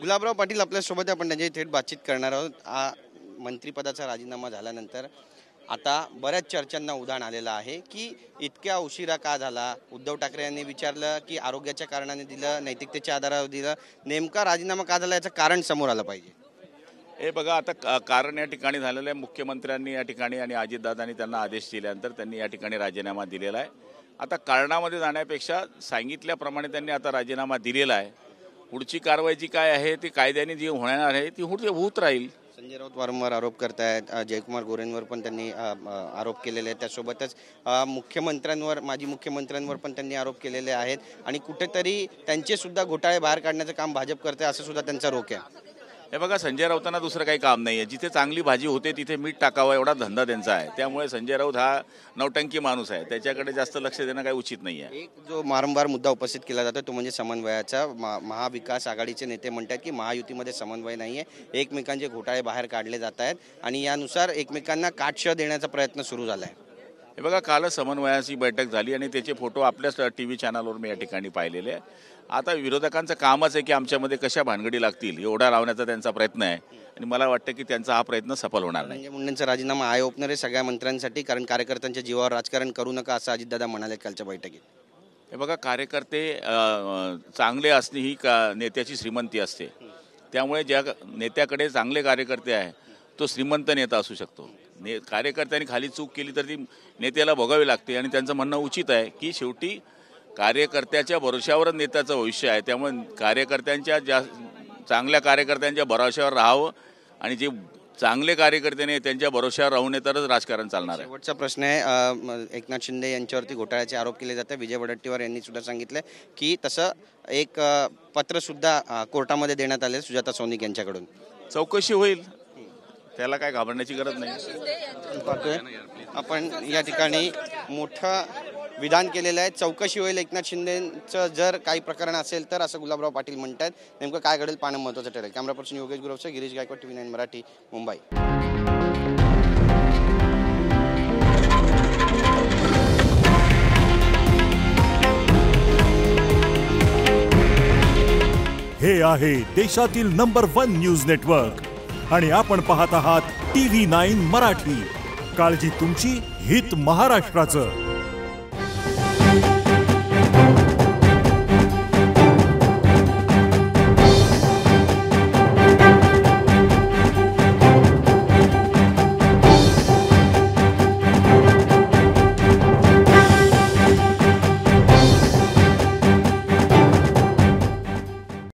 गुलाबराव पाटील आपल्यासोबत आपण त्यांची थेट बातचीत करणार आहोत। मंत्रिपदाचा राजीनामा झाल्यानंतर आता बऱ्याच चर्चांना उधाण आलेलं आहे की इतक्या उशिरा का झाला। उद्धव ठाकरे यांनी विचारलं की आरोग्याच्या कारणाने दिलं, नैतिकतेच्या आधारावर दिलं, नेमका राजीनामा का झाला याचं कारण समोर आलं पाहिजे। हे बघा, आता कारण या ठिकाणी झालेलं आहे। मुख्यमंत्र्यांनी या ठिकाणी आणि अजितदादांनी त्यांना आदेश दिल्यानंतर त्यांनी या ठिकाणी राजीनामा दिलेला आहे। आता कारणामध्ये जाण्यापेक्षा सांगितल्याप्रमाणे त्यांनी आता राजीनामा दिलेला आहे। पुढची कारवाई जी काय आहे ती कायद्याने जी होणार आहे ती होत राहील। संजय राऊत वारंवार आरोप करतायत, जयकुमार गोरेंवर पण त्यांनी आरोप केलेले आहेत, त्यासोबतच मुख्यमंत्र्यांवर, माजी मुख्यमंत्र्यांवर पण त्यांनी आरोप केलेले आहेत आणि कुठेतरी त्यांचे सुद्धा घोटाळे बाहेर काढण्याचं काम भाजप करते असं सुद्धा त्यांचा रोख आहे। हे बघा, संजय राऊतांना दुसरं काही काम नाही आहे। जिथे चांगली भाजी होते तिथे मीठ टाकावं एवढा धंदा त्यांचा आहे। त्यामुळे संजय राऊत हा नौटंकी माणूस आहे, त्याच्याकडे जास्त लक्ष देणं काही उचित नाही आहे। एक जो वारंवार मुद्दा उपस्थित केला जातो तो म्हणजे समन्वयाचा। महाविकास आघाडीचे नेते म्हणतात की महायुतीमध्ये समन्वय नाही आहे, एकमेकांचे घोटाळे बाहेर काढले जात आहेत आणि यानुसार एकमेकांना काटशह देण्याचा प्रयत्न सुरू झाला आहे। हे बघा, काल समन्वयाची बैठक झाली आणि त्याचे फोटो आपल्याच TV चॅनलवर मी या ठिकाणी पाहिलेले आहे। आता विरोधकांचं कामच आहे की आमच्यामध्ये कशा भानगडी लागतील एवढा लावण्याचा त्यांचा प्रयत्न आहे आणि मला वाटतं की त्यांचा हा प्रयत्न सफल होणार नाही। धनंजय मुंडेंचा राजीनामा आय ओपनर आहे सगळ्या मंत्र्यांसाठी, कारण कार्यकर्त्यांच्या जीवावर राजकारण करू नका असं अजितदादा म्हणाले कालच्या बैठकीत। हे बघा, कार्यकर्ते चांगले असणे ही नेत्याची श्रीमंती असते। त्यामुळे ज्या नेत्याकडे चांगले कार्यकर्ते आहे तो श्रीमंत नेता असू शकतो। कार्यकर्त्यांनी खाली चूक केली तर ती नेत्याला भोगावी लागते आणि त्यांचं म्हणणं उचित आहे की शेवटी कार्यकर्त्याच्या भरोश्यावरच नेत्याचं भविष्य आहे। त्यामुळे चांगल्या कार्यकर्त्यांच्या भरोश्यावर राहावं आणि जे चांगले कार्यकर्ते नाही त्यांच्या भरोश्यावर राहू नये तरच राजकारण चालणार आहे। शेवटचा प्रश्न आहे, एकनाथ शिंदे यांच्यावरती घोटाळ्याचे आरोप केले जातात। विजय वडेट्टीवार यांनी सुद्धा सांगितलं की तसं एक पत्र सुद्धा कोर्टामध्ये देण्यात आले सुजाता सौनिक यांच्याकडून। चौकशी होईल, त्याला काय घाबरण्याची गरज नाही। आपण या ठिकाणी मोठं विधान केलेलं आहे, चौकशी होईल एकनाथ शिंदेचं जर काही प्रकरण असेल तर, असं गुलाबराव पाटील म्हणतात। नेमकं काय घडेल पाहणं महत्त्वाचं ठरेल। कॅमेरा पर्सन योगेश गुरवसह गिरीश गायकवाड, TV9 मराठी, मुंबई। हे आहे देशातील नंबर 1 न्यूज नेटवर्क आणि आपण पाहत आहात TV9 मराठी। काळजी तुमची, हित महाराष्ट्राचं।